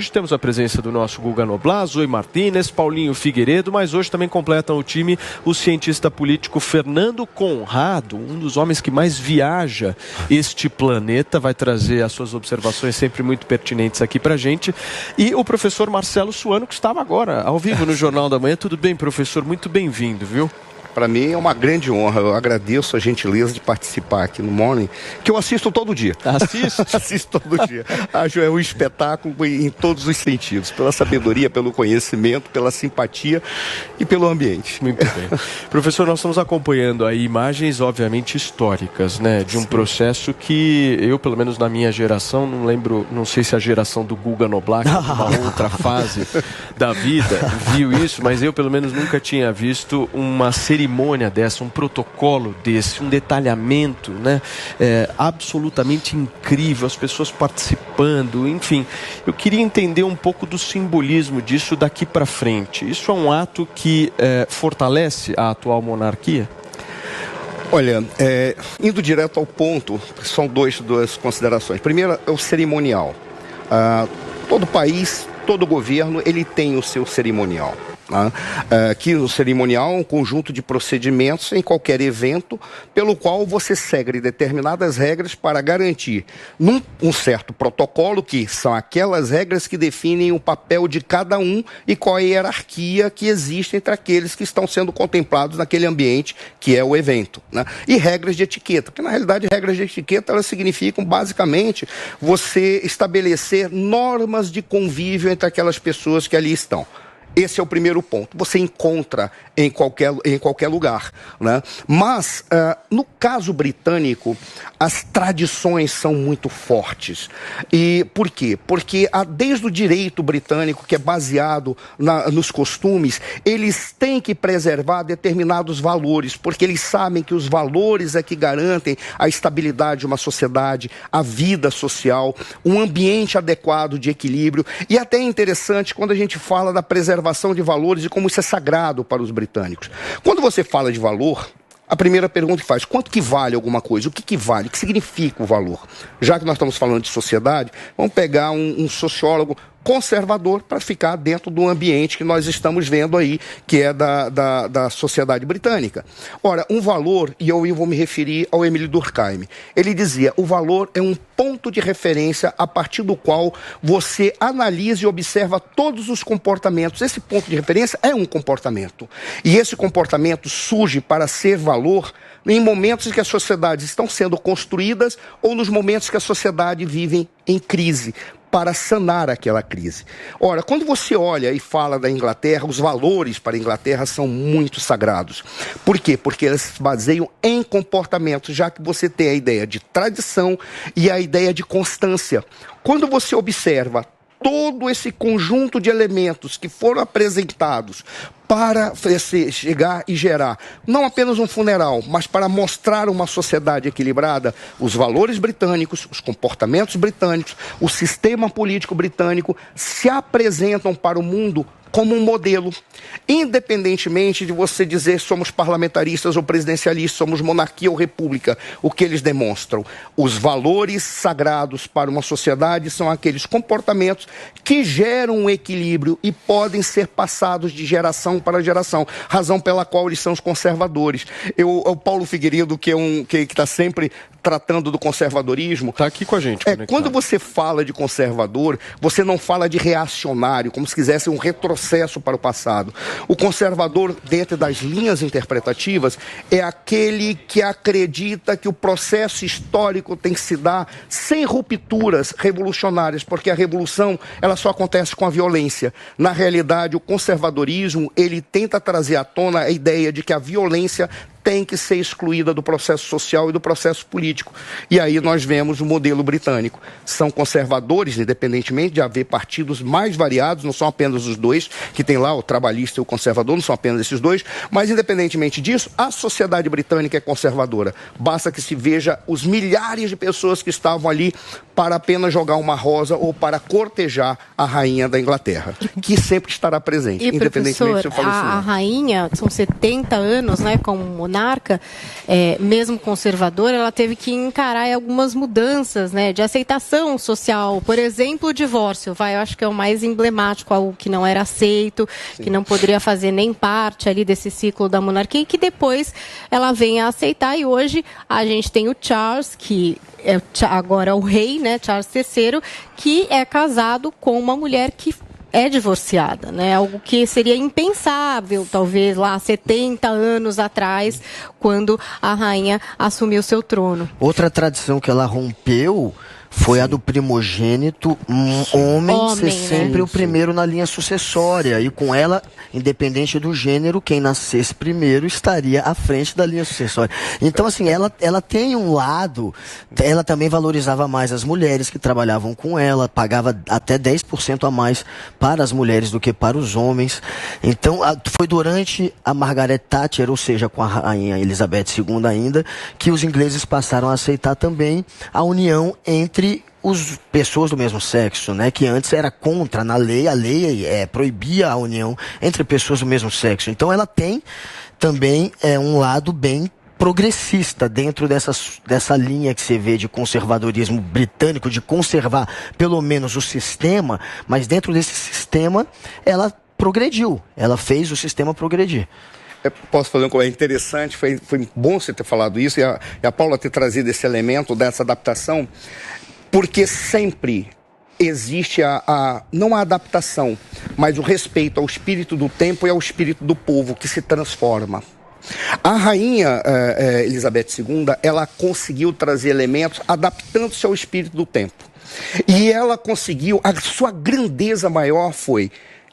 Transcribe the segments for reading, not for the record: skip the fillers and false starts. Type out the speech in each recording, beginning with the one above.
Hoje temos a presença do nosso Guga Noblar, Zoe Martínez, Paulinho Figueiredo, mas hoje também completam o time o cientista político Fernando Conrado, um dos homens que mais viaja este planeta, vai trazer as suas observações sempre muito pertinentes aqui pra gente, e o professor Marcelo Suano, que estava agora ao vivo no Jornal da Manhã. Tudo bem, professor? Muito bem-vindo, viu? Para mim é uma grande honra, eu agradeço a gentileza de participar aqui no Morning, que eu assisto todo dia. Assiste? Assisto todo dia. Acho é um espetáculo em todos os sentidos, pela sabedoria, pelo conhecimento, pela simpatia e pelo ambiente. Muito bem. Professor, nós estamos acompanhando aí imagens, obviamente, históricas, né, de um processo que eu, pelo menos na minha geração, não lembro, não sei se a geração do Guga Noblar, que é uma outra fase da vida, viu isso, mas eu, pelo menos, nunca tinha visto uma cerimônia dessa, um protocolo desse, um detalhamento, né, absolutamente incrível, as pessoas participando, enfim. Eu queria entender um pouco do simbolismo disso daqui para frente. Isso é um ato que fortalece a atual monarquia? Olha, indo direto ao ponto, são duas considerações. Primeiro é o cerimonial. Todo país, todo governo, ele tem o seu cerimonial. Que o cerimonial é um conjunto de procedimentos em qualquer evento pelo qual você segue determinadas regras para garantir um certo protocolo, que são aquelas regras que definem o papel de cada um e qual é a hierarquia que existe entre aqueles que estão sendo contemplados naquele ambiente que é o evento, né? E regras de etiqueta, porque na realidade regras de etiqueta elas significam basicamente você estabelecer normas de convívio entre aquelas pessoas que ali estão. Esse é o primeiro ponto. Você encontra em qualquer lugar, né? Mas, no caso britânico, as tradições são muito fortes. E por quê? Porque desde o direito britânico, que é baseado nos costumes, eles têm que preservar determinados valores, porque eles sabem que os valores é que garantem a estabilidade de uma sociedade, a vida social, um ambiente adequado de equilíbrio. E até é interessante quando a gente fala da preservação de valores e como isso é sagrado para os britânicos. Quando você fala de valor, a primeira pergunta que faz, quanto que vale alguma coisa? O que vale? O que significa o valor? Já que nós estamos falando de sociedade, vamos pegar um sociólogo conservador para ficar dentro do ambiente que nós estamos vendo aí, que é da sociedade britânica. Ora, um valor, e eu vou me referir ao Emile Durkheim, ele dizia, o valor é um ponto de referência a partir do qual você analisa e observa todos os comportamentos. Esse ponto de referência é um comportamento. E esse comportamento surge para ser valor em momentos em que as sociedades estão sendo construídas ou nos momentos que a sociedade vive em crise, para sanar aquela crise. Ora, quando você olha e fala da Inglaterra, os valores para a Inglaterra são muito sagrados. Por quê? Porque eles se baseiam em comportamentos, já que você tem a ideia de tradição e a ideia de constância. Quando você observa todo esse conjunto de elementos que foram apresentados para chegar e gerar não apenas um funeral, mas para mostrar uma sociedade equilibrada, os valores britânicos, os comportamentos britânicos, o sistema político britânico se apresentam para o mundo como um modelo, independentemente de você dizer somos parlamentaristas ou presidencialistas, somos monarquia ou república, o que eles demonstram. Os valores sagrados para uma sociedade são aqueles comportamentos que geram um equilíbrio e podem ser passados de geração para geração, razão pela qual eles são os conservadores. O Paulo Figueiredo, que está sempre tratando do conservadorismo, está aqui com a gente. Quando você fala de conservador, você não fala de reacionário, como se quisesse um retrocesso para o passado. O conservador, dentro das linhas interpretativas, é aquele que acredita que o processo histórico tem que se dar sem rupturas revolucionárias, porque a revolução ela só acontece com a violência. Na realidade, o conservadorismo ele tenta trazer à tona a ideia de que a violência tem que ser excluída do processo social e do processo político. E aí nós vemos o modelo britânico. São conservadores, independentemente de haver partidos mais variados, não são apenas os dois, que tem lá o trabalhista e o conservador, não são apenas esses dois, mas independentemente disso, a sociedade britânica é conservadora. Basta que se veja os milhares de pessoas que estavam ali para apenas jogar uma rosa ou para cortejar a rainha da Inglaterra, que sempre estará presente, independentemente do seu falecimento. A rainha, são 70 anos, né, como monarca, mesmo conservadora, ela teve que encarar algumas mudanças, né, de aceitação social. Por exemplo, o divórcio, eu acho que é o mais emblemático, algo que não era aceito, sim, que não poderia fazer nem parte ali desse ciclo da monarquia, e que depois ela vem a aceitar, e hoje a gente tem o Charles, que é agora o rei, né, Charles III, que é casado com uma mulher que é divorciada, né? Algo que seria impensável, talvez, lá 70 anos atrás, quando a rainha assumiu seu trono. Outra tradição que ela rompeu foi a do primogênito homem ser sempre, né, o primeiro na linha sucessória. E com ela, independente do gênero, quem nascesse primeiro estaria à frente da linha sucessória. Então, assim, ela tem um lado, ela também valorizava mais as mulheres que trabalhavam com ela, pagava até 10% a mais para as mulheres do que para os homens. Então, foi durante a Margaret Thatcher, ou seja, com a rainha Elizabeth II ainda, que os ingleses passaram a aceitar também a união entre pessoas do mesmo sexo, né, que antes era contra, na lei, a lei proibia a união entre pessoas do mesmo sexo. Então ela tem também um lado bem progressista dentro dessa linha que você vê de conservadorismo britânico, de conservar pelo menos o sistema, mas dentro desse sistema ela progrediu, ela fez o sistema progredir. Posso fazer um comentário interessante, foi bom você ter falado isso e a Paula ter trazido esse elemento dessa adaptação, porque sempre existe não a adaptação, mas o respeito ao espírito do tempo e ao espírito do povo que se transforma. A rainha Elizabeth II, ela conseguiu trazer elementos adaptando-se ao espírito do tempo. E ela conseguiu, a sua grandeza maior foi,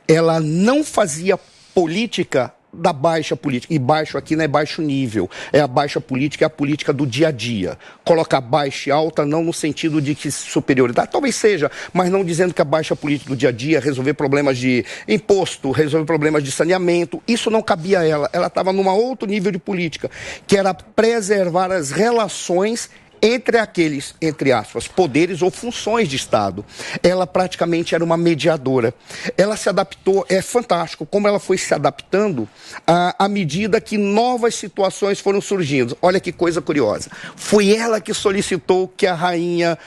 ela não fazia política da baixa política, e baixo aqui não é baixo nível, é a baixa política, é a política do dia a dia. Colocar baixa e alta não no sentido de que superioridade, talvez seja, mas não dizendo que a baixa política do dia a dia, resolver problemas de imposto, resolver problemas de saneamento, isso não cabia a ela. Ela estava num outro nível de política, que era preservar as relações entre aqueles, entre aspas, poderes ou funções de Estado. Ela praticamente era uma mediadora. Ela se adaptou, é fantástico como ela foi se adaptando à medida que novas situações foram surgindo. Olha que coisa curiosa. Foi ela que solicitou que a rainha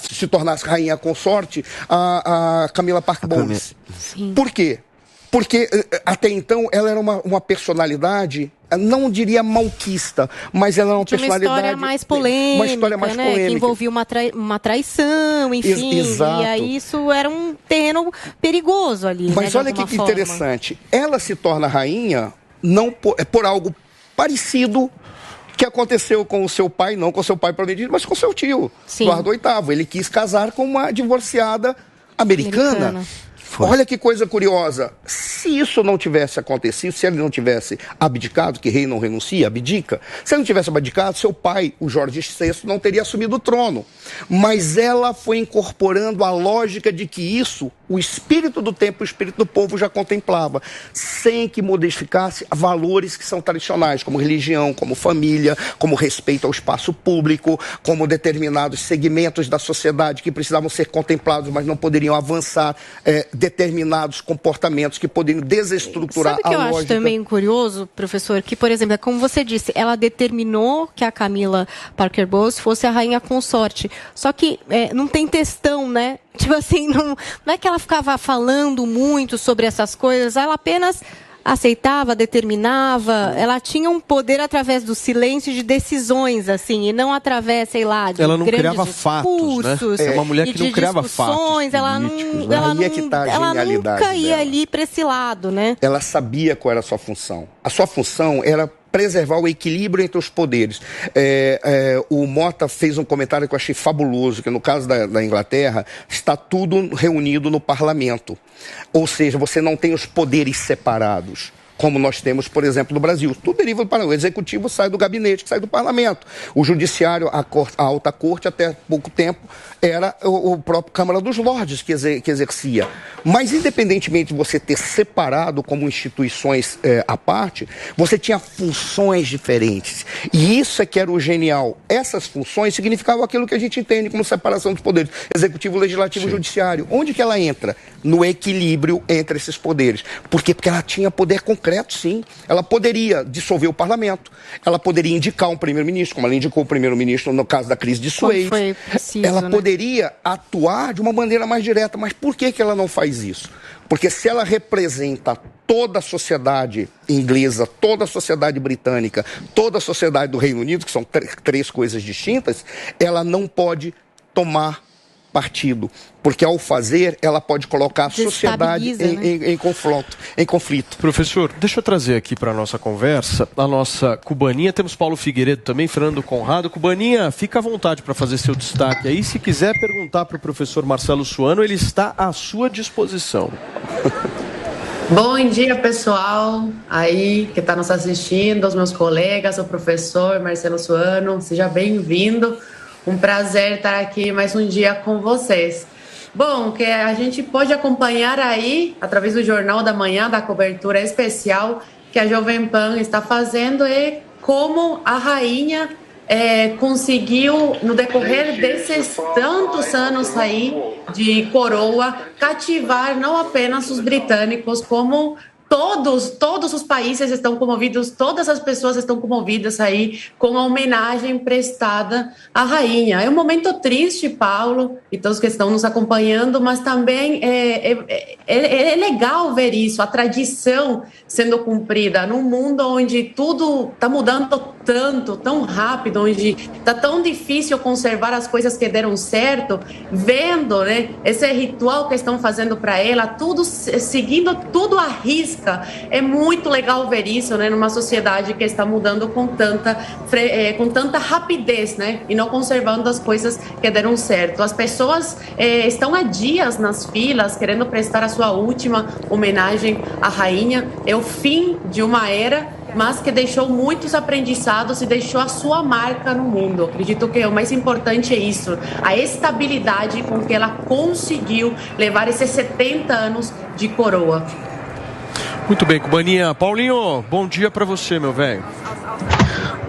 se tornasse rainha consorte, a Camila Parker Bowles. Por quê? Porque até então ela era uma personalidade, não diria malquista, mas ela era uma personalidade... Uma história mais polêmica, uma história mais polêmica. Que envolvia uma traição, enfim. Exato. E aí isso era um terreno perigoso ali. Mas olha que interessante, ela se torna rainha por algo parecido que aconteceu com o seu pai, não com o seu pai prometido, mas com o seu tio, Eduardo VIII. Ele quis casar com uma divorciada americana. Olha que coisa curiosa, se isso não tivesse acontecido, se ele não tivesse abdicado, que rei não renuncia, abdica, se ele não tivesse abdicado, seu pai, o Jorge VI, não teria assumido o trono. Mas ela foi incorporando a lógica de que isso, o espírito do tempo, o espírito do povo já contemplava, sem que modificasse valores que são tradicionais, como religião, como família, como respeito ao espaço público, como determinados segmentos da sociedade que precisavam ser contemplados, mas não poderiam avançar, determinados comportamentos que poderiam desestruturar a lógica. Sabe o que eu acho também curioso, professor? Que, por exemplo, como você disse, ela determinou que a Camila Parker Bowles fosse a rainha consorte. Só que não tem textão, né? Tipo assim, não é que ela ficava falando muito sobre essas coisas, ela apenas aceitava, determinava, ela tinha um poder através do silêncio de decisões, assim, e não através, sei lá, de ela não grandes criava discursos, fatos, né? É uma mulher que não criava fatos ela nunca ia ali para esse lado, né? Ela sabia qual era a sua função. A sua função era preservar o equilíbrio entre os poderes. O Mota fez um comentário que eu achei fabuloso, que no caso da Inglaterra, está tudo reunido no parlamento. Ou seja, você não tem os poderes separados, como nós temos, por exemplo, no Brasil. Tudo deriva do parlamento. O executivo sai do gabinete, que sai do parlamento. O judiciário, a alta corte, até pouco tempo, era o próprio Câmara dos Lordes que exercia. Mas, independentemente de você ter separado como instituições à parte, você tinha funções diferentes. E isso é que era o genial. Essas funções significavam aquilo que a gente entende como separação dos poderes. Executivo, legislativo e judiciário. Onde que ela entra? No equilíbrio entre esses poderes. Por quê? Porque ela tinha poder concreto, sim. Ela poderia dissolver o parlamento. Ela poderia indicar um primeiro-ministro, como ela indicou o primeiro-ministro no caso da crise de Suez. Foi preciso, ela poderia atuar de uma maneira mais direta. Mas por que ela não faz isso? Porque se ela representa toda a sociedade inglesa, toda a sociedade britânica, toda a sociedade do Reino Unido, que são três coisas distintas, ela não pode tomar partido, porque ao fazer ela pode colocar a sociedade em conflito. Professor, deixa eu trazer aqui para a nossa conversa a nossa cubaninha. Temos Paulo Figueiredo também, Fernando Conrado. Cubaninha, fica à vontade para fazer seu destaque aí. Se quiser perguntar para o professor Marcelo Suano, ele está à sua disposição. Bom dia, pessoal aí que está nos assistindo, os meus colegas, o professor Marcelo Suano, seja bem-vindo. Um prazer estar aqui mais um dia com vocês. Bom, que a gente pode acompanhar aí, através do Jornal da Manhã, da cobertura especial que a Jovem Pan está fazendo, e como a rainha conseguiu, no decorrer desses tantos anos aí de coroa, cativar não apenas os britânicos, como todos os países estão comovidos, todas as pessoas estão comovidas aí com a homenagem prestada à rainha. É um momento triste, Paulo, e todos que estão nos acompanhando, mas também é legal ver isso, a tradição sendo cumprida num mundo onde tudo está mudando tanto, tão rápido, onde está tão difícil conservar as coisas que deram certo, vendo, né, esse ritual que estão fazendo para ela, tudo seguindo tudo à risca. É muito legal ver isso, né, numa sociedade que está mudando com tanta rapidez, né, e não conservando as coisas que deram certo. As pessoas estão há dias nas filas querendo prestar a sua última homenagem à rainha. É o fim de uma era, mas que deixou muitos aprendizados e deixou a sua marca no mundo. Acredito que o mais importante é isso, a estabilidade com que ela conseguiu levar esses 70 anos de coroa. Muito bem, Cubaninha. Paulinho, bom dia para você, meu velho.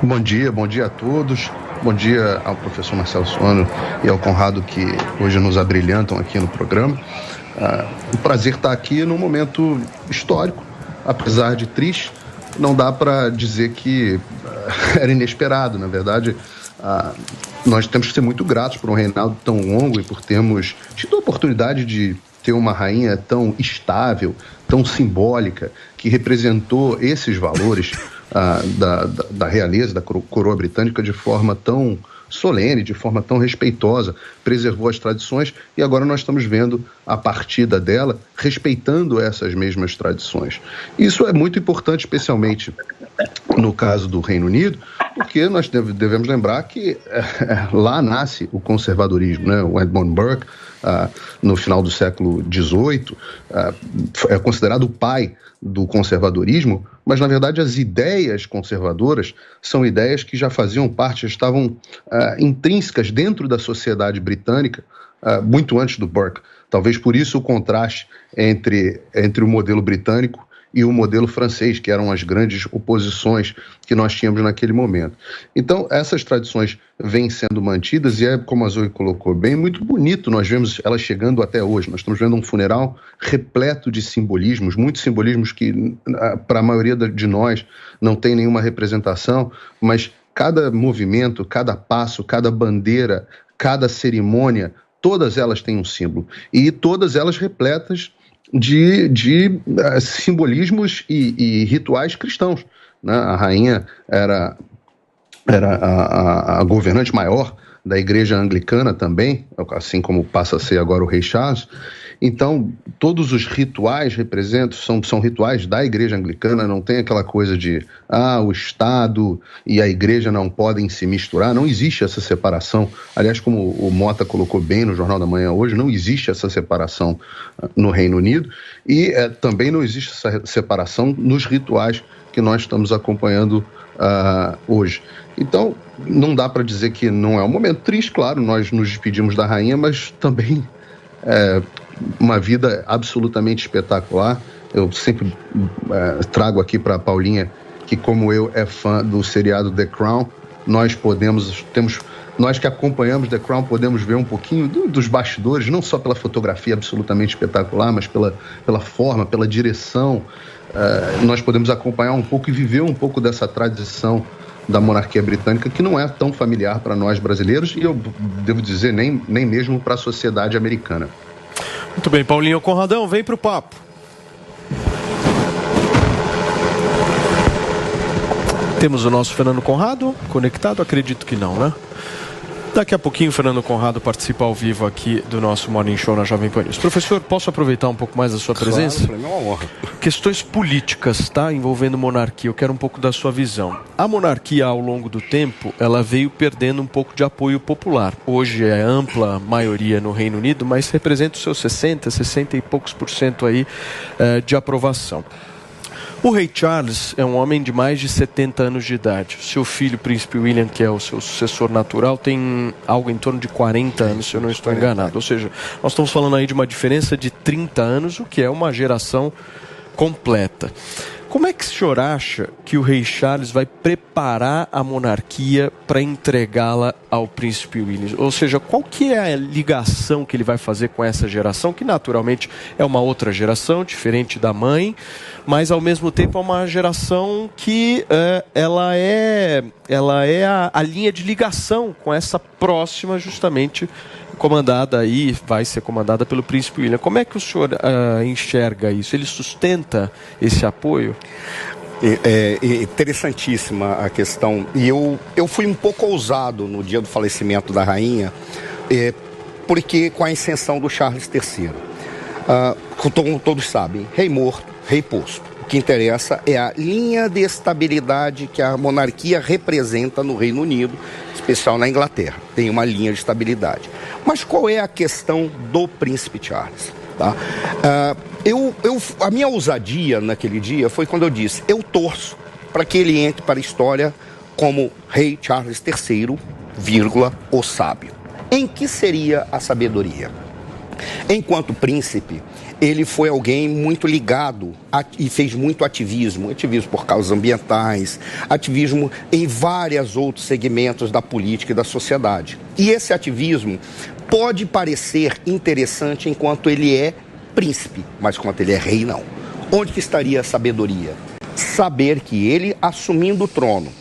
Bom dia a todos. Bom dia ao professor Marcelo Suano e ao Conrado, que hoje nos abrilhantam aqui no programa. Um prazer estar aqui num momento histórico, apesar de triste. Não dá para dizer que era inesperado. Na verdade, nós temos que ser muito gratos por um reinado tão longo e por termos tido a oportunidade de ter uma rainha tão estável, tão simbólica, que representou esses valores da realeza, da coroa britânica de forma tão solene, de forma tão respeitosa, preservou as tradições, e agora nós estamos vendo a partida dela respeitando essas mesmas tradições. Isso é muito importante, especialmente no caso do Reino Unido, porque nós devemos lembrar que lá nasce o conservadorismo, né? O Edmund Burke, no final do século XVIII, é considerado o pai do conservadorismo, mas na verdade as ideias conservadoras são ideias que já faziam parte, já estavam intrínsecas dentro da sociedade britânica muito antes do Burke. Talvez por isso o contraste entre o modelo britânico e o modelo francês, que eram as grandes oposições que nós tínhamos naquele momento. Então, essas tradições vêm sendo mantidas e como a Zoe colocou bem, muito bonito nós vemos elas chegando até hoje. Nós estamos vendo um funeral repleto de simbolismos, muitos simbolismos que para a maioria de nós não tem nenhuma representação, mas cada movimento, cada passo, cada bandeira, cada cerimônia, todas elas têm um símbolo. E todas elas repletas de simbolismos e rituais cristãos, né? A rainha era a governante maior da Igreja Anglicana também, assim como passa a ser agora o Rei Charles. Então, todos os rituais são rituais da Igreja Anglicana, não tem aquela coisa de o Estado e a Igreja não podem se misturar, não existe essa separação. Aliás, como o Mota colocou bem no Jornal da Manhã hoje, não existe essa separação no Reino Unido e também não existe essa separação nos rituais que nós estamos acompanhando hoje. Então, não dá para dizer que não é um momento triste, claro, nós nos despedimos da rainha, mas também uma vida absolutamente espetacular. Eu sempre trago aqui para a Paulinha que, como eu, é fã do seriado The Crown, nós que acompanhamos The Crown podemos ver um pouquinho dos bastidores, não só pela fotografia absolutamente espetacular, mas pela forma, pela direção. Nós podemos acompanhar um pouco e viver um pouco dessa tradição da monarquia britânica, que não é tão familiar para nós brasileiros e eu devo dizer nem mesmo para a sociedade americana. Muito bem, Paulinho. Conradão, vem para o papo. Temos o nosso Fernando Conrado conectado? Acredito que não, né? Daqui a pouquinho o Fernando Conrado participa ao vivo aqui do nosso Morning Show na Jovem Pan News. Professor, posso aproveitar um pouco mais da sua presença? Claro, para mim é uma honra. Questões políticas, tá? Envolvendo monarquia. Eu quero um pouco da sua visão. A monarquia, ao longo do tempo, ela veio perdendo um pouco de apoio popular. Hoje é ampla maioria no Reino Unido, mas representa os seus 60 e poucos % aí de aprovação. O Rei Charles é um homem de mais de 70 anos de idade. Seu filho, Príncipe William, que é o seu sucessor natural, tem algo em torno de 40 anos, se eu não estou enganado. Ou seja, nós estamos falando aí de uma diferença de 30 anos, o que é uma geração completa. Como é que o senhor acha que o Rei Charles vai preparar a monarquia para entregá-la ao Príncipe William? Ou seja, qual que é a ligação que ele vai fazer com essa geração, que naturalmente é uma outra geração, diferente da mãe, mas ao mesmo tempo é uma geração que ela é a linha de ligação com essa próxima, justamente comandada aí, vai ser comandada pelo Príncipe William. Como é que o senhor enxerga isso? Ele sustenta esse apoio? É interessantíssima a questão. E eu fui um pouco ousado no dia do falecimento da rainha, porque com a ascensão do Charles III. Como todos sabem, rei morto, rei posto. O que interessa é a linha de estabilidade que a monarquia representa no Reino Unido, especial na Inglaterra. Tem uma linha de estabilidade. Mas qual é a questão do Príncipe Charles? Tá? A minha ousadia naquele dia foi quando eu disse: eu torço para que ele entre para a história como Rei Charles III, o sábio. Em que seria a sabedoria? Enquanto príncipe, ele foi alguém muito ligado e fez muito ativismo por causas ambientais, ativismo em vários outros segmentos da política e da sociedade. E esse ativismo pode parecer interessante enquanto ele é príncipe, mas enquanto ele é rei, não. Onde que estaria a sabedoria? Saber que ele, assumindo o trono,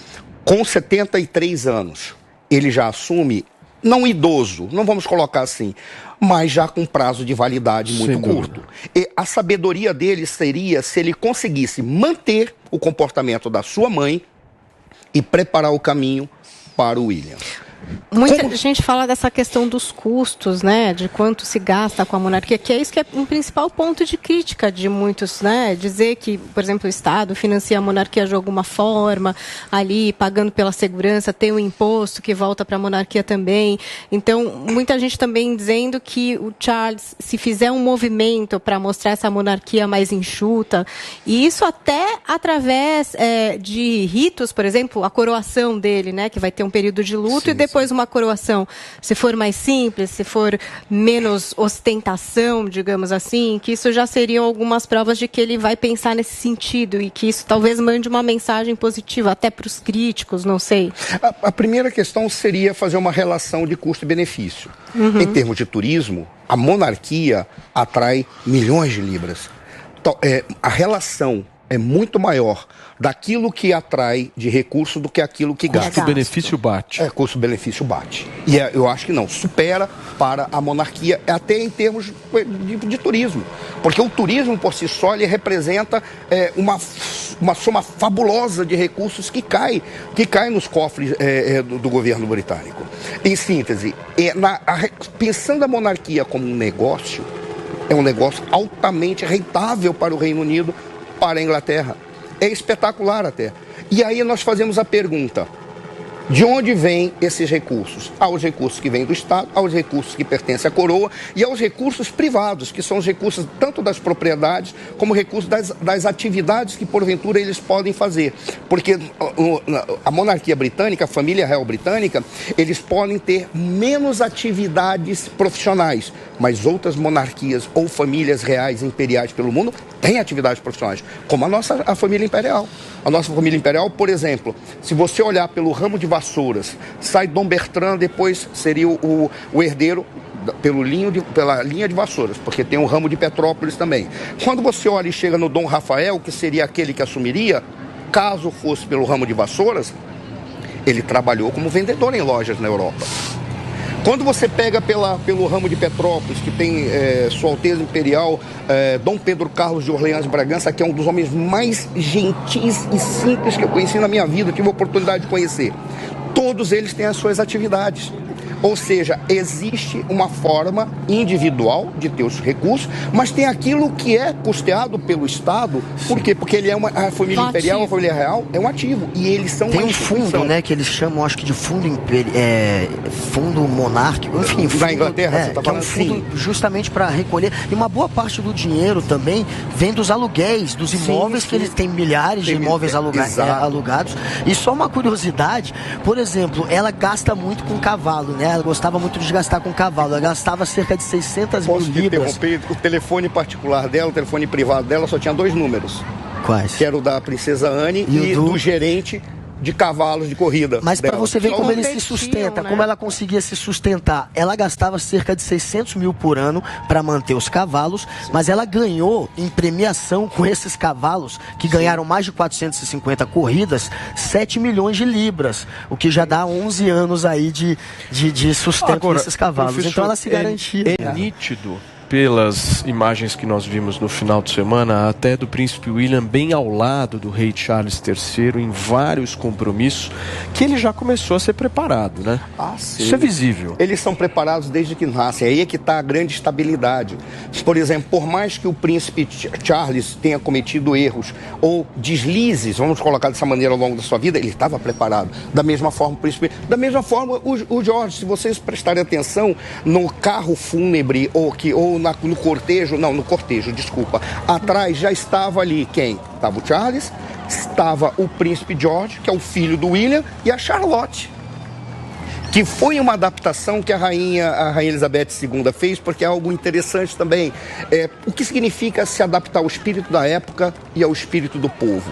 com 73 anos, ele já assume, não idoso, não vamos colocar assim, mas já com prazo de validade muito curto. E a sabedoria dele seria se ele conseguisse manter o comportamento da sua mãe e preparar o caminho para o William. Muita gente fala dessa questão dos custos, né, de quanto se gasta com a monarquia, que é isso que é um principal ponto de crítica de muitos, né, dizer que, por exemplo, o Estado financia a monarquia de alguma forma, ali pagando pela segurança, tem um imposto que volta para a monarquia também. Então, muita gente também dizendo que o Charles, se fizer um movimento para mostrar essa monarquia mais enxuta, e isso até através de ritos, por exemplo, a coroação dele, né, que vai ter um período de luto, e depois uma coroação, se for mais simples, se for menos ostentação, digamos assim, que isso já seriam algumas provas de que ele vai pensar nesse sentido e que isso talvez mande uma mensagem positiva até para os críticos, não sei. A primeira questão seria fazer uma relação de custo e benefício. Em termos de turismo, a monarquia atrai milhões de libras. Então, a relação é muito maior daquilo que atrai de recurso do que aquilo que gasta. Custo-benefício bate. Custo-benefício bate. E eu acho que não, supera para a monarquia, até em termos de turismo. Porque o turismo, por si só, ele representa uma soma fabulosa de recursos que cai nos cofres do governo britânico. Em síntese, pensando a monarquia como um negócio, é um negócio altamente rentável para o Reino Unido, para a Inglaterra. É espetacular até. E aí nós fazemos a pergunta: de onde vêm esses recursos? Há os recursos que vêm do Estado, há os recursos que pertencem à coroa e há os recursos privados, que são os recursos tanto das propriedades como recursos das atividades que porventura eles podem fazer. Porque a monarquia britânica, a família real britânica, eles podem ter menos atividades profissionais, mas outras monarquias ou famílias reais imperiais pelo mundo têm atividades profissionais, como a família imperial. A nossa família imperial, por exemplo, se você olhar pelo ramo de vassouras, sai Dom Bertrand, depois seria o herdeiro pela linha de vassouras, porque tem um ramo de Petrópolis também. Quando você olha e chega no Dom Rafael, que seria aquele que assumiria, caso fosse pelo ramo de vassouras, ele trabalhou como vendedor em lojas na Europa. Quando você pega pelo ramo de Petrópolis, que tem Sua Alteza Imperial, Dom Pedro Carlos de Orleans Bragança, que é um dos homens mais gentis e simples que eu conheci na minha vida, tive a oportunidade de conhecer. Todos eles têm as suas atividades. Ou seja, existe uma forma individual de ter os recursos, mas tem aquilo que é custeado pelo Estado. Por quê? Porque ele é a família imperial, a família real, é um ativo. E eles são tem um fundo, né, que eles chamam, acho que de fundo fundo monárquico, enfim. Na Inglaterra, você está falando assim? É um fundo justamente para recolher. E uma boa parte do dinheiro também vem dos aluguéis, dos imóveis, que eles têm milhares de imóveis alugados. E só uma curiosidade, por exemplo, ela gasta muito com cavalo, né? Ela gostava muito de gastar com cavalo. Ela gastava cerca de 600 mil libras. O telefone particular dela, o telefone privado dela só tinha 2 números. Quais? Que era o da princesa Anne e do gerente de cavalos de corrida. Mas para você ver como ele se sustenta, né? Como ela conseguia se sustentar. Ela gastava cerca de 600 mil por ano para manter os cavalos, mas ela ganhou em premiação com esses cavalos, que ganharam mais de 450 corridas, 7 milhões de libras, o que já dá 11 anos aí de sustento desses cavalos. Então ela se garantia. É nítido, pelas imagens que nós vimos no final de semana, até do príncipe William bem ao lado do rei Charles III, em vários compromissos, que ele já começou a ser preparado, né? Isso é visível. Eles são preparados desde que nascem, aí é que está a grande estabilidade. Por exemplo, por mais que o príncipe Charles tenha cometido erros ou deslizes, vamos colocar dessa maneira ao longo da sua vida, ele estava preparado. Da mesma forma, o príncipe... Da mesma forma, o George, se vocês prestarem atenção no carro fúnebre no cortejo, desculpa. Atrás já estava ali quem? Estava o Charles, estava o príncipe George, que é o filho do William, e a Charlotte. Que foi uma adaptação que a rainha Elizabeth II fez, porque é algo interessante também. O que significa se adaptar ao espírito da época e ao espírito do povo?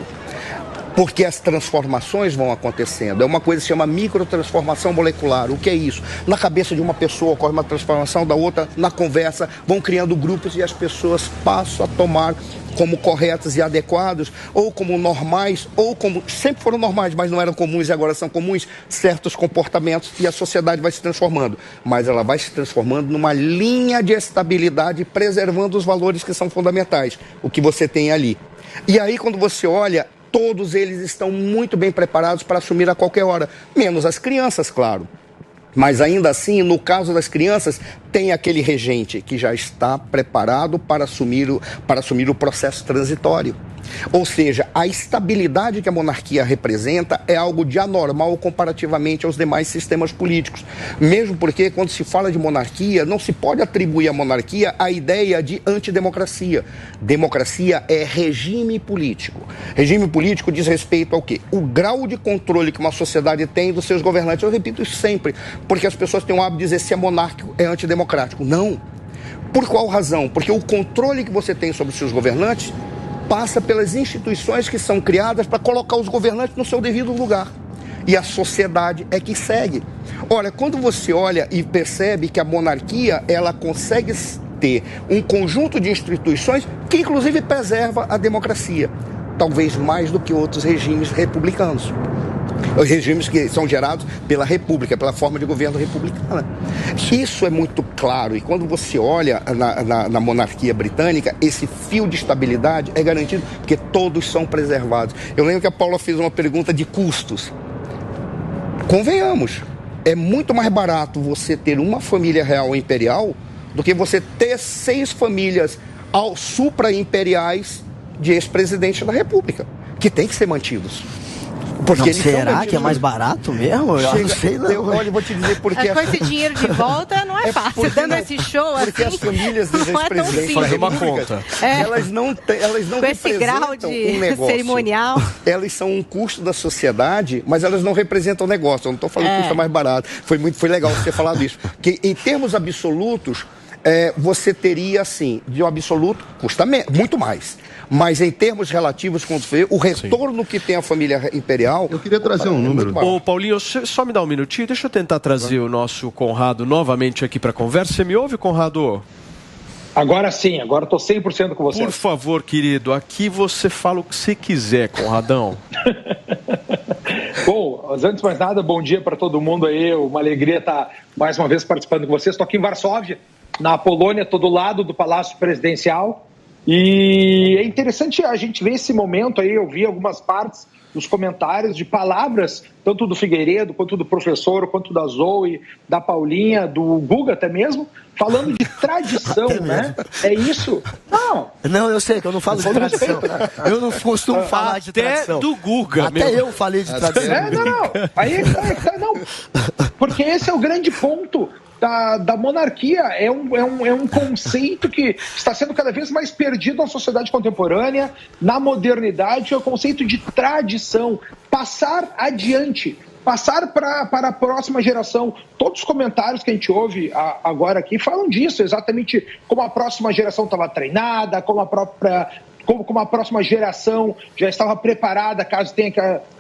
Porque as transformações vão acontecendo. É uma coisa que se chama microtransformação molecular. O que é isso? Na cabeça de uma pessoa ocorre uma transformação, da outra, na conversa, vão criando grupos e as pessoas passam a tomar como corretos e adequados, ou como normais, ou como sempre foram normais, mas não eram comuns e agora são comuns, certos comportamentos, e a sociedade vai se transformando. Mas ela vai se transformando numa linha de estabilidade, preservando os valores que são fundamentais, o que você tem ali. E aí, quando você olha, todos eles estão muito bem preparados para assumir a qualquer hora, menos as crianças, claro. Mas ainda assim, no caso das crianças, tem aquele regente que já está preparado para assumir o processo transitório. Ou seja, a estabilidade que a monarquia representa é algo de anormal comparativamente aos demais sistemas políticos. Mesmo porque, quando se fala de monarquia, não se pode atribuir à monarquia a ideia de antidemocracia. Democracia é regime político. Regime político diz respeito ao quê? O grau de controle que uma sociedade tem dos seus governantes. Eu repito isso sempre, porque as pessoas têm o hábito de dizer se é monárquico, é antidemocrático. Não. Por qual razão? Porque o controle que você tem sobre os seus governantes passa pelas instituições que são criadas para colocar os governantes no seu devido lugar. E a sociedade é que segue. Olha, quando você olha e percebe que a monarquia, ela consegue ter um conjunto de instituições que inclusive preserva a democracia, talvez mais do que outros regimes republicanos. regimes que são gerados pela república, pela forma de governo republicana. Isso é muito claro, e quando você olha na monarquia britânica, esse fio de estabilidade é garantido porque todos são preservados. Eu lembro que a Paula fez uma pergunta de custos. Convenhamos, é muito mais barato você ter uma família real imperial do que você ter 6 famílias supra-imperiais de ex-presidentes da República, que tem que ser mantidos. Porque não, será que é mais barato mesmo? Eu não sei, não. Olha, vou te dizer porque... Com esse dinheiro de volta não é fácil. Dando esse show porque assim... Porque as famílias dos ex-presidentes fazer uma conta. Elas não com esse grau de um negócio. Cerimonial. Elas são um custo da sociedade, mas elas não representam o negócio. Eu não estou falando que custa mais barato. Foi legal você ter falado isso. Porque em termos absolutos, você teria, assim, de um absoluto, custa muito mais. Mas em termos relativos, quando você vê, o retorno que tem a família imperial... Eu queria trazer um número. Ô, Paulinho, só me dá um minutinho. Deixa eu tentar trazer o nosso Conrado novamente aqui para a conversa. Você me ouve, Conrado? Agora sim, agora estou 100% com você. Por favor, querido, aqui você fala o que você quiser, Conradão. Bom, antes de mais nada, bom dia para todo mundo aí. Uma alegria estar mais uma vez participando com vocês. Estou aqui em Varsóvia, na Polônia, estou do lado do Palácio Presidencial. E é interessante a gente ver esse momento aí. Eu vi algumas partes dos comentários de palavras, tanto do Figueiredo, quanto do professor, quanto da Zoe, da Paulinha, do Guga até mesmo, falando de tradição, né? É isso? Não, eu sei que eu não falo de tradição. Eu não costumo falar de tradição. Até do Guga. Até eu falei de tradição. Não. Aí não. Porque esse é o grande ponto da monarquia. É um conceito que está sendo cada vez mais perdido na sociedade contemporânea, na modernidade, é o conceito de tradição, passar adiante, passar para a próxima geração. Todos os comentários que a gente ouve agora aqui falam disso, exatamente como a próxima geração estava treinada, como a próxima geração já estava preparada caso tenha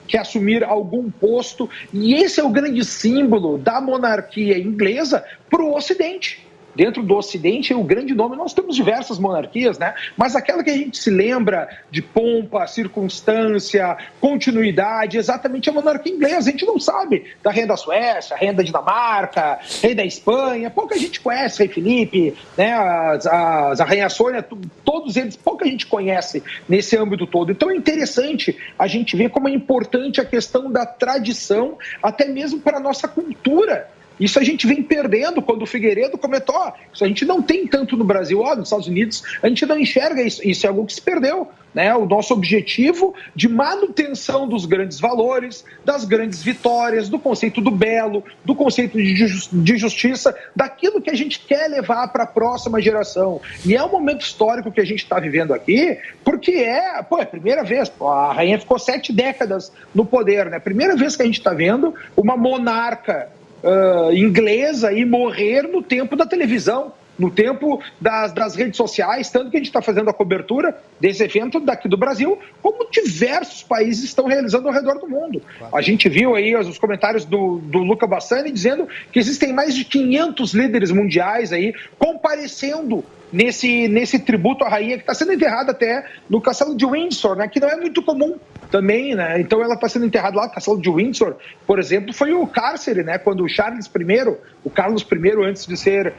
que assumir algum posto. E esse é o grande símbolo da monarquia inglesa para o Ocidente. Dentro do Ocidente, o grande nome, nós temos diversas monarquias, né? Mas aquela que a gente se lembra de pompa, circunstância, continuidade, exatamente a monarquia inglesa. A gente não sabe da rainha da Suécia, rainha da Dinamarca, rei da Espanha, pouca gente conhece, rei Felipe, né? A rainha Sônia, todos eles, pouca gente conhece nesse âmbito todo. Então é interessante a gente ver como é importante a questão da tradição, até mesmo para a nossa cultura. Isso a gente vem perdendo quando o Figueiredo comentou, isso a gente não tem tanto no Brasil, nos Estados Unidos, a gente não enxerga isso, isso é algo que se perdeu, né? O nosso objetivo de manutenção dos grandes valores, das grandes vitórias, do conceito do belo, do conceito de justiça, daquilo que a gente quer levar para a próxima geração. E é um momento histórico que a gente está vivendo aqui, porque é a primeira vez, a rainha ficou 7 décadas no poder, né? Primeira vez que a gente está vendo uma monarca inglesa e morrer no tempo da televisão, no tempo das redes sociais, tanto que a gente está fazendo a cobertura desse evento daqui do Brasil, como diversos países estão realizando ao redor do mundo. A gente viu aí os comentários do Luca Bassani dizendo que existem mais de 500 líderes mundiais aí comparecendo nesse tributo à rainha, que está sendo enterrada até no Castelo de Windsor, né, que não é muito comum também, né? Então ela está sendo enterrada lá no Castelo de Windsor, por exemplo, foi o cárcere, né? Quando o Carlos I, antes de ser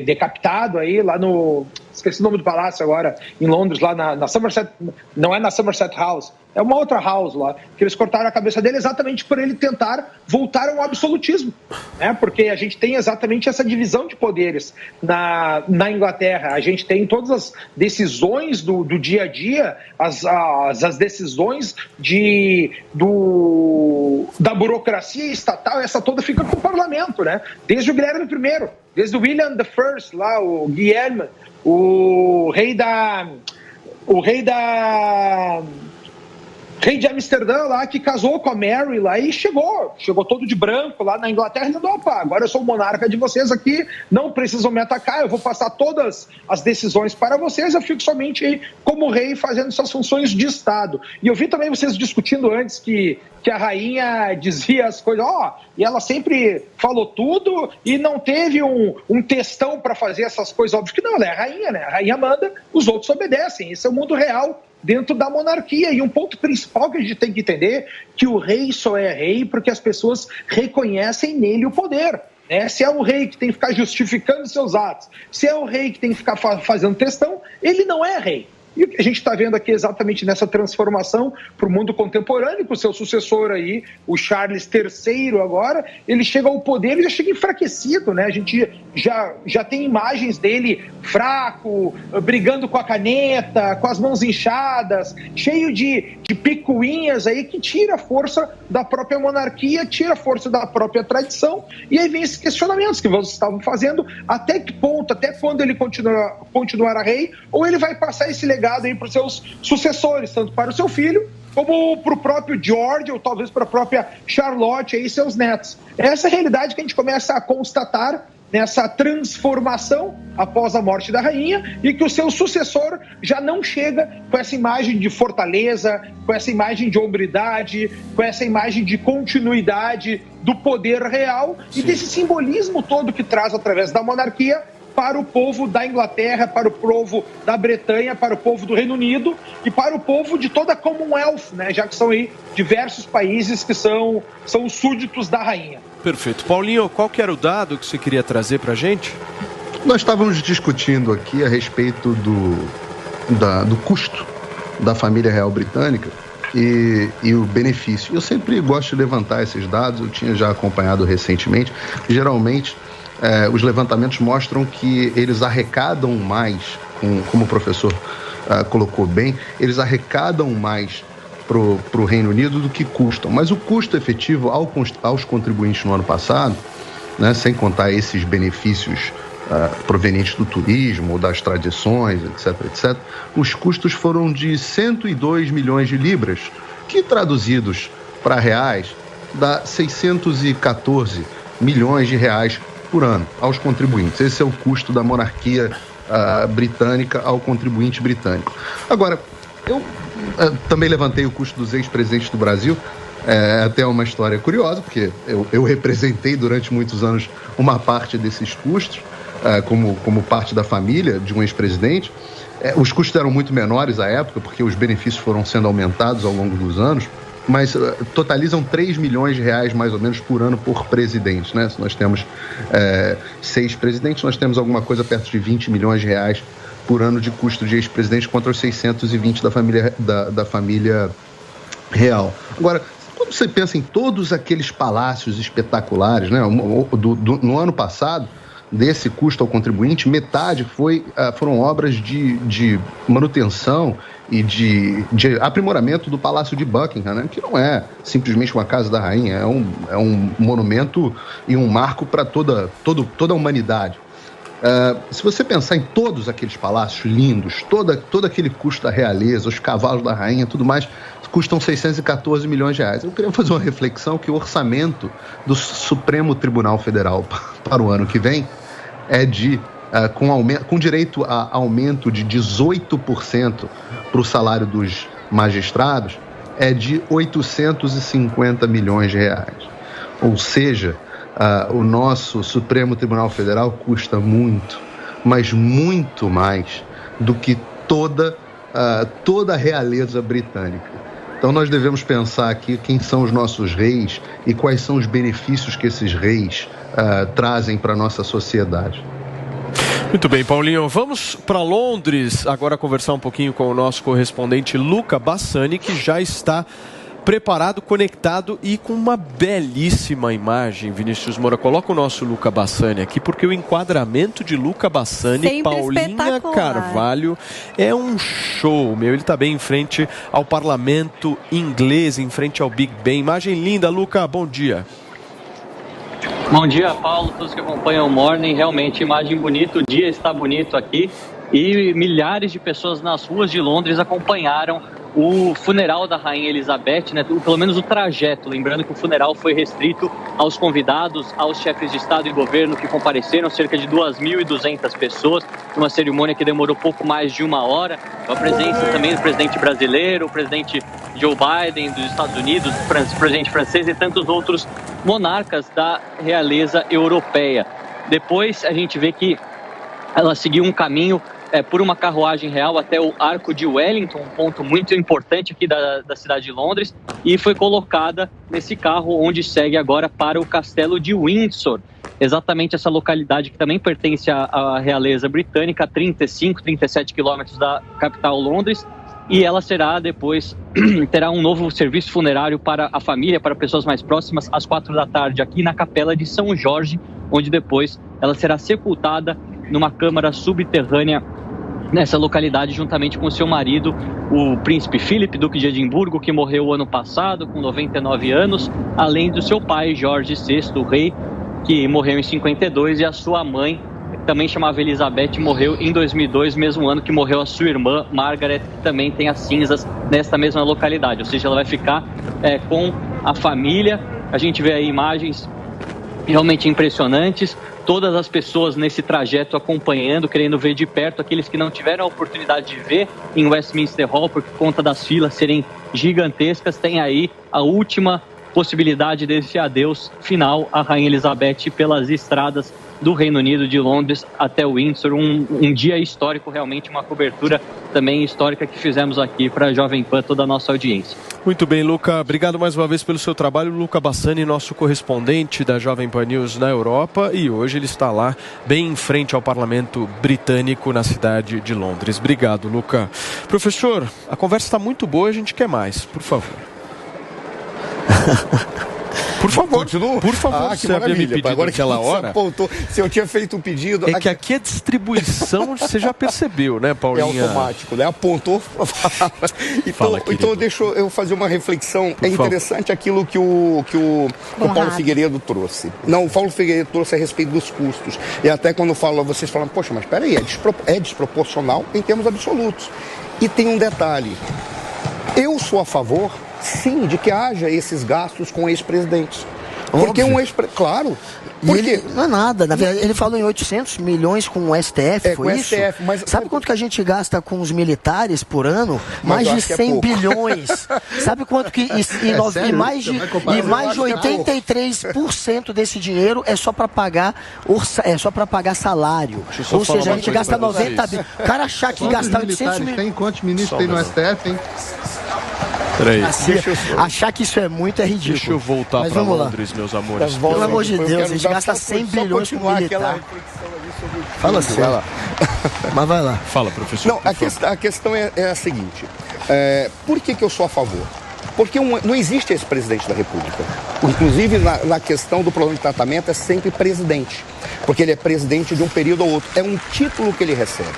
decapitado aí lá no... Esqueci o nome do palácio agora, em Londres, lá na Somerset... Não é na Somerset House, é uma outra house lá, que eles cortaram a cabeça dele exatamente por ele tentar voltar ao absolutismo, né? Porque a gente tem exatamente essa divisão de poderes na Inglaterra. A gente tem todas as decisões do dia a dia, as decisões da burocracia estatal, essa toda fica com o parlamento, né? Desde o Guilherme I, desde o William I, lá, o Guilherme, o rei de Amsterdã lá, que casou com a Mary lá e chegou todo de branco lá na Inglaterra e disse, opa, agora eu sou o monarca de vocês aqui, não precisam me atacar, eu vou passar todas as decisões para vocês, eu fico somente aí como rei fazendo essas funções de Estado. E eu vi também vocês discutindo antes que a rainha dizia as coisas, e ela sempre falou tudo e não teve um textão para fazer essas coisas, óbvio que não, ela é a rainha, né? A rainha manda, os outros obedecem, esse é o mundo real dentro da monarquia. E um ponto principal principal que a gente tem que entender que o rei só é rei porque as pessoas reconhecem nele o poder. Se é o rei que tem que ficar justificando seus atos, se é o rei que tem que ficar fazendo textão, ele não é rei. E o que a gente está vendo aqui exatamente nessa transformação para o mundo contemporâneo, com o seu sucessor aí, o Charles III agora, ele chega ao poder, ele já chega enfraquecido, né? A gente já tem imagens dele fraco, brigando com a caneta, com as mãos inchadas, cheio de picuinhas aí que tira a força da própria monarquia, tira a força da própria tradição, e aí vem esses questionamentos que vocês estavam fazendo, até que ponto, até quando ele continuará rei, ou ele vai passar esse legado aí para os seus sucessores, tanto para o seu filho, como para o próprio George, ou talvez para a própria Charlotte e seus netos. Essa é a realidade que a gente começa a constatar nessa transformação após a morte da rainha, e que o seu sucessor já não chega com essa imagem de fortaleza, com essa imagem de hombridade, com essa imagem de continuidade do poder real. Sim. E desse simbolismo todo que traz através da monarquia para o povo da Inglaterra, para o povo da Bretanha, para o povo do Reino Unido e para o povo de toda a Commonwealth, né? Já que são aí diversos países que são os súditos da rainha. Perfeito. Paulinho, qual que era o dado que você queria trazer para a gente? Nós estávamos discutindo aqui a respeito do custo da família real britânica e o benefício. Eu sempre gosto de levantar esses dados, eu tinha já acompanhado recentemente. Geralmente, os levantamentos mostram que eles arrecadam mais, como o professor colocou bem, eles arrecadam mais para o Reino Unido do que custam. Mas o custo efetivo aos contribuintes no ano passado, né, sem contar esses benefícios provenientes do turismo ou das tradições, etc., os custos foram de 102 milhões de libras, que traduzidos para reais dá 614 milhões de reais por ano aos contribuintes. Esse é o custo da monarquia britânica ao contribuinte britânico. Agora, eu também levantei o custo dos ex-presidentes do Brasil. É até uma história curiosa, porque eu representei durante muitos anos uma parte desses custos, como parte da família de um ex-presidente. Os custos eram muito menores à época, porque os benefícios foram sendo aumentados ao longo dos anos, mas totalizam 3 milhões de reais mais ou menos por ano por presidente, né? Se nós temos 6 presidentes, nós temos alguma coisa perto de 20 milhões de reais por ano de custo de ex-presidente contra os 620 da família real. Agora, quando você pensa em todos aqueles palácios espetaculares, né? No ano passado, desse custo ao contribuinte, metade foram obras de manutenção e de aprimoramento do Palácio de Buckingham, né? Que não é simplesmente uma casa da rainha, é um monumento e um marco para toda a humanidade. Se você pensar em todos aqueles palácios lindos, todo aquele custo da realeza, os cavalos da rainha, tudo mais, custam 614 milhões de reais. Eu queria fazer uma reflexão que o orçamento do Supremo Tribunal Federal para o ano que vem é com direito a aumento de 18% para o salário dos magistrados, é de 850 milhões de reais. Ou seja, o nosso Supremo Tribunal Federal custa muito, mas muito mais do que toda a realeza britânica. Então nós devemos pensar aqui quem são os nossos reis e quais são os benefícios que esses reis trazem para a nossa sociedade. Muito bem, Paulinho. Vamos para Londres agora conversar um pouquinho com o nosso correspondente Luca Bassani, que já está preparado, conectado e com uma belíssima imagem. Vinícius Moura, coloca o nosso Luca Bassani aqui, porque o enquadramento de Luca Bassani e Paulinha Carvalho é um show, meu. Ele está bem em frente ao parlamento inglês, em frente ao Big Ben. Imagem linda, Luca, bom dia. Bom dia, Paulo, todos que acompanham o Morning. Realmente, imagem bonita, o dia está bonito aqui e milhares de pessoas nas ruas de Londres acompanharam o funeral da Rainha Elizabeth, né? Pelo menos o trajeto, lembrando que o funeral foi restrito aos convidados, aos chefes de Estado e governo que compareceram, cerca de 2.200 pessoas, uma cerimônia que demorou pouco mais de 1 hora, com a presença também do presidente brasileiro, o presidente Joe Biden dos Estados Unidos, o presidente francês e tantos outros monarcas da realeza europeia. Depois a gente vê que ela seguiu um caminho por uma carruagem real até o Arco de Wellington, um ponto muito importante aqui da cidade de Londres, e foi colocada nesse carro onde segue agora para o Castelo de Windsor, exatamente essa localidade que também pertence à realeza britânica, a 35, 37 quilômetros da capital Londres, e ela será depois, terá um novo serviço funerário para a família, para pessoas mais próximas, às 4 da tarde, aqui na Capela de São Jorge, onde depois ela será sepultada numa câmara subterrânea nessa localidade, juntamente com seu marido, o príncipe Philip, duque de Edimburgo, que morreu ano passado, com 99 anos, além do seu pai, Jorge VI, o rei, que morreu em 52, e a sua mãe, que também chamava Elizabeth, morreu em 2002, mesmo ano que morreu a sua irmã, Margaret, que também tem as cinzas nesta mesma localidade, ou seja, ela vai ficar com a família. A gente vê aí imagens realmente impressionantes, todas as pessoas nesse trajeto acompanhando, querendo ver de perto, aqueles que não tiveram a oportunidade de ver em Westminster Hall, por conta das filas serem gigantescas, tem aí a última possibilidade desse adeus final à Rainha Elizabeth pelas estradas do Reino Unido, de Londres até Windsor, um dia histórico, realmente uma cobertura também histórica que fizemos aqui para a Jovem Pan, toda a nossa audiência. Muito bem, Luca, obrigado mais uma vez pelo seu trabalho. Luca Bassani, nosso correspondente da Jovem Pan News na Europa, e hoje ele está lá bem em frente ao Parlamento Britânico na cidade de Londres. Obrigado, Luca. Professor, a conversa está muito boa, a gente quer mais, por favor. Por favor, continua? Por favor, que maravilha. Agora que aquela hora. Apontou, se eu tinha feito um pedido. É que aqui a distribuição, você já percebeu, né, Paulinha? É automático, né? Apontou. Então deixa eu fazer uma reflexão. É interessante aquilo que o Paulo Figueiredo trouxe. Não, o Paulo Figueiredo trouxe a respeito dos custos. E até quando vocês falam, poxa, mas peraí, é desproporcional em termos absolutos. E tem um detalhe. Eu sou a favor, sim, de que haja esses gastos com ex-presidentes. Porque claro. Porque não é nada. Na verdade, ele falou em 800 milhões com o STF, foi isso? STF, mas sabe quanto que a gente gasta com os militares por ano? Mais de 100 bilhões. Sabe quanto que... E mais de 83% desse dinheiro é só para pagar salário. Ou seja, a gente gasta 90 bilhões. O cara achar que gastar 800 milhões... Tem quantos ministros tem no STF, hein? Achar que isso é muito é ridículo. Deixa eu voltar para Londres, meus amores. Pelo amor de Deus, a gente gasta 100 bilhões com militar. Fala assim. Mas vai lá. Fala, professor. Não, a questão é a seguinte. Por que eu sou a favor? Porque não existe esse presidente da República. Inclusive, na questão do problema de tratamento, é sempre presidente. Porque ele é presidente de um período ou outro. É um título que ele recebe.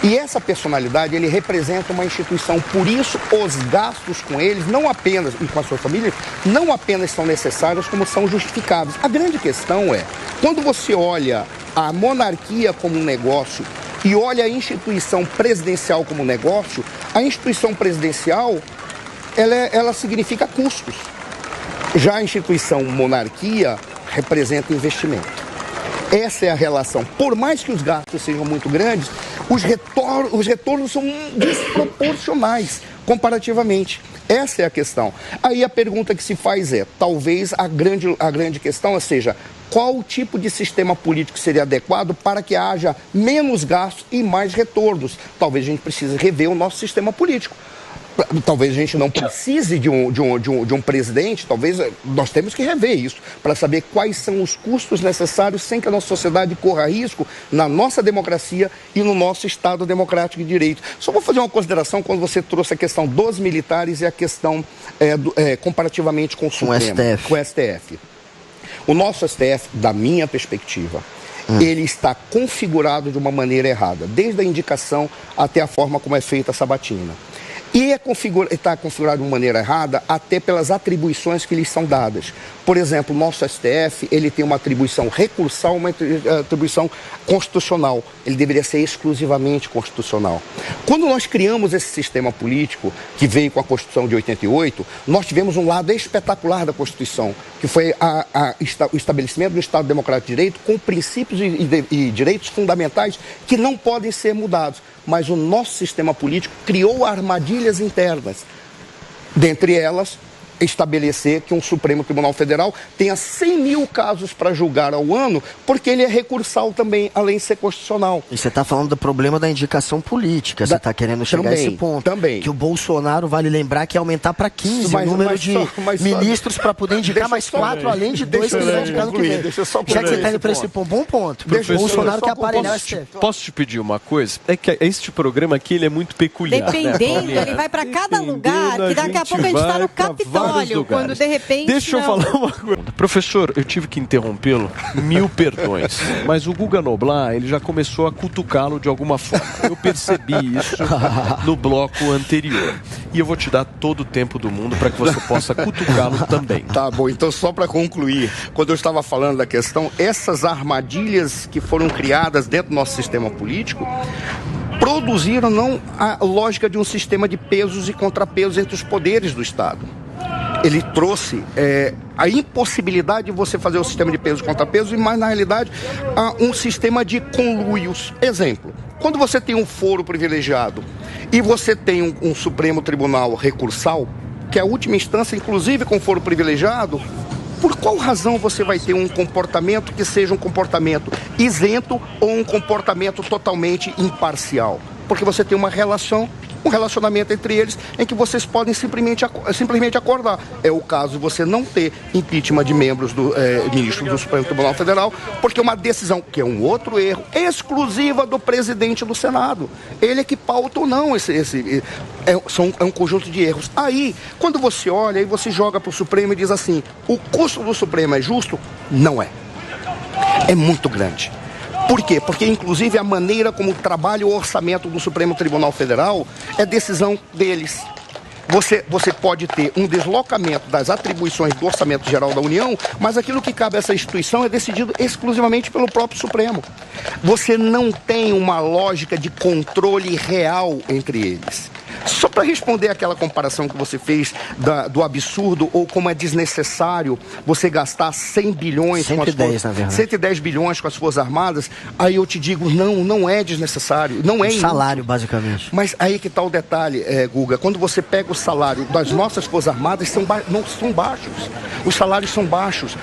E essa personalidade, ele representa uma instituição. Por isso, os gastos com eles, não apenas, e com a sua família, não apenas são necessários, como são justificáveis. A grande questão é, quando você olha a monarquia como um negócio e olha a instituição presidencial como um negócio, a instituição presidencial, ela significa custos. Já a instituição monarquia representa investimento. Essa é a relação. Por mais que os gastos sejam muito grandes, os retornos são desproporcionais comparativamente. Essa é a questão. Aí a pergunta que se faz é, talvez a grande questão seja, qual tipo de sistema político seria adequado para que haja menos gastos e mais retornos? Talvez a gente precise rever o nosso sistema político. Talvez a gente não precise de um presidente, talvez nós temos que rever isso, para saber quais são os custos necessários sem que a nossa sociedade corra risco na nossa democracia e no nosso Estado democrático de direito. Só vou fazer uma consideração quando você trouxe a questão dos militares e a questão comparativamente com o Supremo, com o STF. O nosso STF, da minha perspectiva, ele está configurado de uma maneira errada, desde a indicação até a forma como é feita a sabatina. E está configurado de uma maneira errada até pelas atribuições que lhes são dadas. Por exemplo, o nosso STF, ele tem uma atribuição recursal, uma atribuição constitucional. Ele deveria ser exclusivamente constitucional. Quando nós criamos esse sistema político, que veio com a Constituição de 88, nós tivemos um lado espetacular da Constituição, que foi o estabelecimento do Estado Democrático de Direito com princípios e direitos fundamentais que não podem ser mudados. Mas o nosso sistema político criou armadilhas internas. Dentre elas, estabelecer que um Supremo Tribunal Federal tenha 100 mil casos para julgar ao ano, porque ele é recursal também, além de ser constitucional. E você está falando do problema da indicação política, você está querendo chegar a esse ponto. Também. Que o Bolsonaro, vale lembrar, que ia aumentar para 15 o número de ministros para poder indicar mais 4, além de 2 que vão indicar no que vem. Já que você está indo para esse ponto, bom ponto. O Bolsonaro quer aparelhar o STF. Posso te pedir uma coisa? É que este programa aqui ele é muito peculiar. Dependendo, né, ele vai para cada lugar, que daqui a pouco a gente está no Capitólio, quando de repente... Deixa eu falar uma coisa. Professor, eu tive que interrompê-lo, 1000 perdões, mas o Guga Noblar, ele já começou a cutucá-lo de alguma forma. Eu percebi isso no bloco anterior. E eu vou te dar todo o tempo do mundo para que você possa cutucá-lo também. Tá bom, então só para concluir, quando eu estava falando da questão, essas armadilhas que foram criadas dentro do nosso sistema político produziram não a lógica de um sistema de pesos e contrapesos entre os poderes do Estado. Ele trouxe a impossibilidade de você fazer o sistema de pesos e contrapesos, mas na realidade um sistema de conluios. Exemplo, quando você tem um foro privilegiado e você tem um Supremo Tribunal recursal, que é a última instância, inclusive com foro privilegiado, por qual razão você vai ter um comportamento que seja um comportamento isento ou um comportamento totalmente imparcial? Porque você tem um relacionamento entre eles em que vocês podem simplesmente acordar. É o caso de você não ter impeachment de membros ministros do Supremo Tribunal Federal, porque é uma decisão, que é um outro erro, exclusiva do presidente do Senado. Ele é que pauta ou não é um conjunto de erros. Aí, quando você olha e você joga para o Supremo e diz assim, o custo do Supremo é justo? Não é. É muito grande. Por quê? Porque, inclusive, a maneira como trabalha o orçamento do Supremo Tribunal Federal é decisão deles. Você pode ter um deslocamento das atribuições do Orçamento Geral da União, mas aquilo que cabe a essa instituição é decidido exclusivamente pelo próprio Supremo. Você não tem uma lógica de controle real entre eles. Só para responder aquela comparação que você fez do absurdo ou como é desnecessário você gastar 100 bilhões 110 bilhões com as Forças Armadas, aí eu te digo, não é desnecessário, não é inútil. Salário, basicamente. Mas aí que está o detalhe, Guga, quando você pega o salário das nossas Forças Armadas, não são baixos. Os salários são baixos.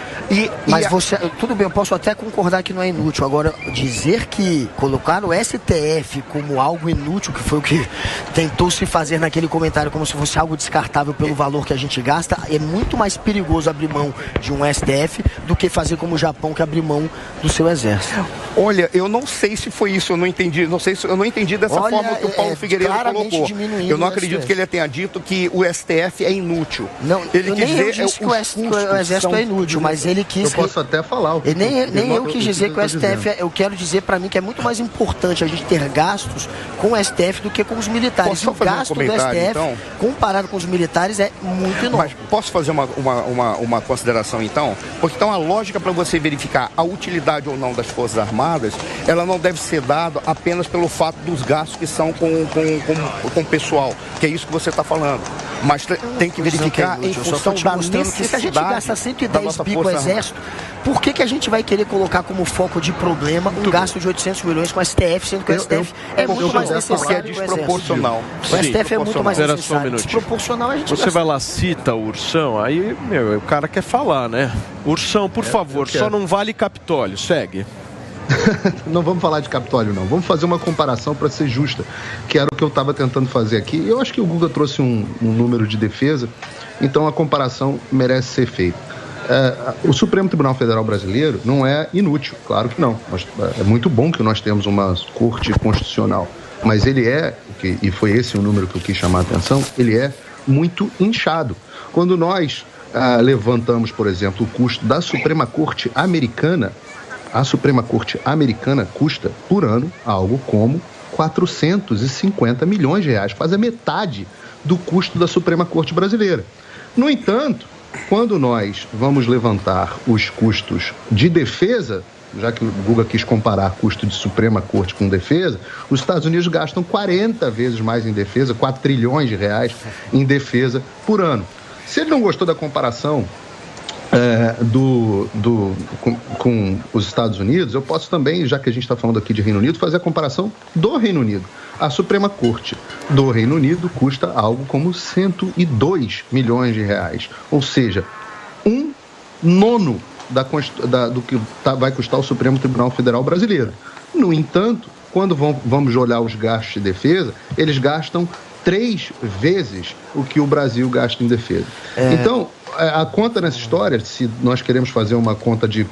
Tudo bem, eu posso até concordar que não é inútil. Agora, dizer que colocar o STF como algo inútil, que foi o que tentou se fazer naquele comentário como se fosse algo descartável pelo valor que a gente gasta, é muito mais perigoso abrir mão de um STF do que fazer como o Japão, que abrir mão do seu exército. Olha, eu não sei se foi isso, eu não entendi dessa forma que o Paulo Figueiredo colocou. Eu não acredito que ele tenha dito que o STF é inútil. Não, ele quis dizer que o exército é inútil, mas ele quis... Eu posso até falar. Nem eu quis dizer que o STF... Eu quero dizer para mim que é muito mais importante a gente ter gastos com o STF do que com os militares. O gasto do STF, então, comparado com os militares, é muito enorme. Mas posso fazer uma consideração, então? Porque então a lógica para você verificar a utilidade ou não das Forças Armadas, ela não deve ser dada apenas pelo fato dos gastos que são com o pessoal, que é isso que você está falando. Mas tem que verificar em função da necessidade. Que se a gente gasta 110 bi com o exército, por que a gente vai querer colocar como foco de problema um gasto de 800 milhões com o STF, sendo que o STF é muito mais necessário que o desproporcional. O STF é muito mais necessário. Desproporcional, a gente você vai lá, cita o Ursão, aí, o cara quer falar, né? Ursão, por favor, só não vale Capitólio, segue. Não vamos falar de Capitólio, não. Vamos fazer uma comparação para ser justa, que era o que eu estava tentando fazer aqui. Eu acho que o Guga trouxe um número de defesa, então a comparação merece ser feita. O Supremo Tribunal Federal Brasileiro não é inútil, claro que não. É muito bom que nós temos uma corte constitucional, mas ele e foi esse o número que eu quis chamar a atenção, ele é muito inchado. Quando nós levantamos, por exemplo, o custo da Suprema Corte Americana, a Suprema Corte Americana custa, por ano, algo como 450 milhões de reais, quase a metade do custo da Suprema Corte Brasileira. No entanto, quando nós vamos levantar os custos de defesa, já que o Guga quis comparar custo de Suprema Corte com defesa, os Estados Unidos gastam 40 vezes mais em defesa, 4 trilhões de reais em defesa por ano. Se ele não gostou da comparação, com os Estados Unidos, eu posso também, já que a gente está falando aqui de Reino Unido, fazer a comparação do Reino Unido. A Suprema Corte do Reino Unido custa algo como 102 milhões de reais, ou seja, 1/9 do que vai custar o Supremo Tribunal Federal brasileiro. No entanto, quando vamos olhar os gastos de defesa, eles gastam 3 vezes o que o Brasil gasta em defesa. Então, a conta nessa história, se nós queremos fazer uma conta de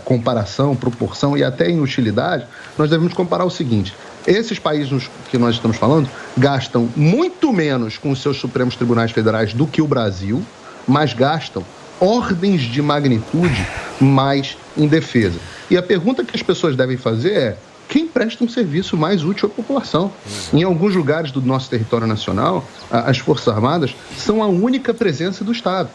comparação, proporção e até inutilidade, nós devemos comparar o seguinte: esses países que nós estamos falando gastam muito menos com os seus Supremos Tribunais Federais do que o Brasil, mas gastam ordens de magnitude mais em defesa. E a pergunta que as pessoas devem fazer é: quem presta um serviço mais útil à população? Em alguns lugares do nosso território nacional, as Forças Armadas são a única presença do Estado.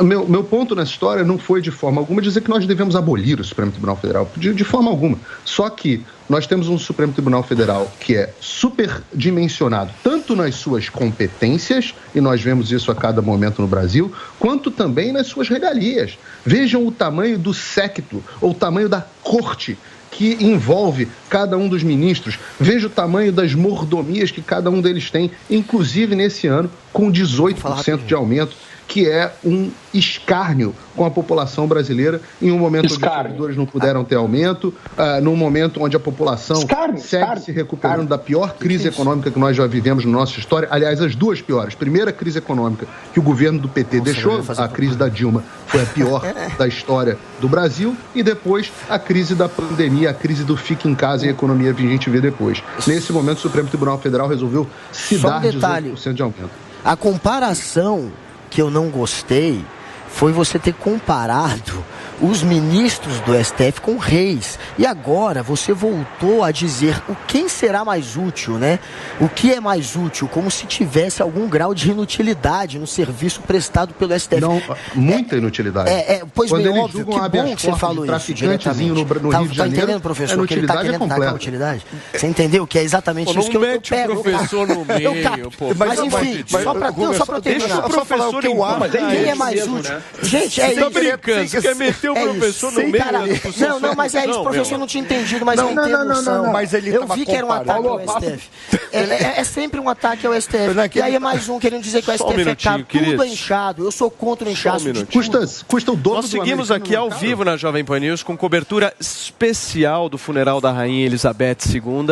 Meu ponto nessa história não foi de forma alguma dizer que nós devemos abolir o Supremo Tribunal Federal, de forma alguma. Só que nós temos um Supremo Tribunal Federal que é superdimensionado, tanto nas suas competências, e nós vemos isso a cada momento no Brasil, quanto também nas suas regalias. Vejam o tamanho do séquito, ou o tamanho da corte que envolve cada um dos ministros. Veja o tamanho das mordomias que cada um deles tem, inclusive nesse ano, com 18% de aumento, que é um escárnio com a população brasileira, em um momento onde os servidores não puderam ter aumento, num momento onde a população segue se recuperando da pior crise econômica que nós já vivemos na nossa história. Aliás, as duas piores. Primeira crise econômica que o governo do PT deixou, a crise da Dilma foi a pior da história do Brasil, e depois a crise da pandemia, a crise do fique em casa e a economia que a gente vê depois. Nesse momento, o Supremo Tribunal Federal resolveu se dar 18% de aumento. A comparação que eu não gostei foi você ter comparado os ministros do STF com reis. E agora você voltou a dizer o quem será mais útil, né? O que é mais útil, como se tivesse algum grau de inutilidade no serviço prestado pelo STF. Não, muita inutilidade. Pois quando bem, eles óbvio, julgam que bom que você falou isso diretamente. No Rio de Janeiro, entendendo, professor, que ele está querendo atacar a utilidade? Você entendeu? Que é exatamente isso que eu pego. Não mete o professor no meio, pô. Mas enfim, só para terminar. Deixa o professor em paz. Quem é mais útil? Gente, é isso. Tá brincando, você quer meter o professor no meio da discussão? Não, mas é isso, o professor não tinha entendido, mas eu entendo. Não, mas ele eu vi que era um ataque ao STF. É sempre um ataque ao STF. E aí é mais um querendo dizer que o STF é caro. Tudo é inchado. Eu sou contra o inchaço. Custa o dobro. Nós seguimos aqui ao vivo na Jovem Pan News com cobertura especial do funeral da Rainha Elizabeth II.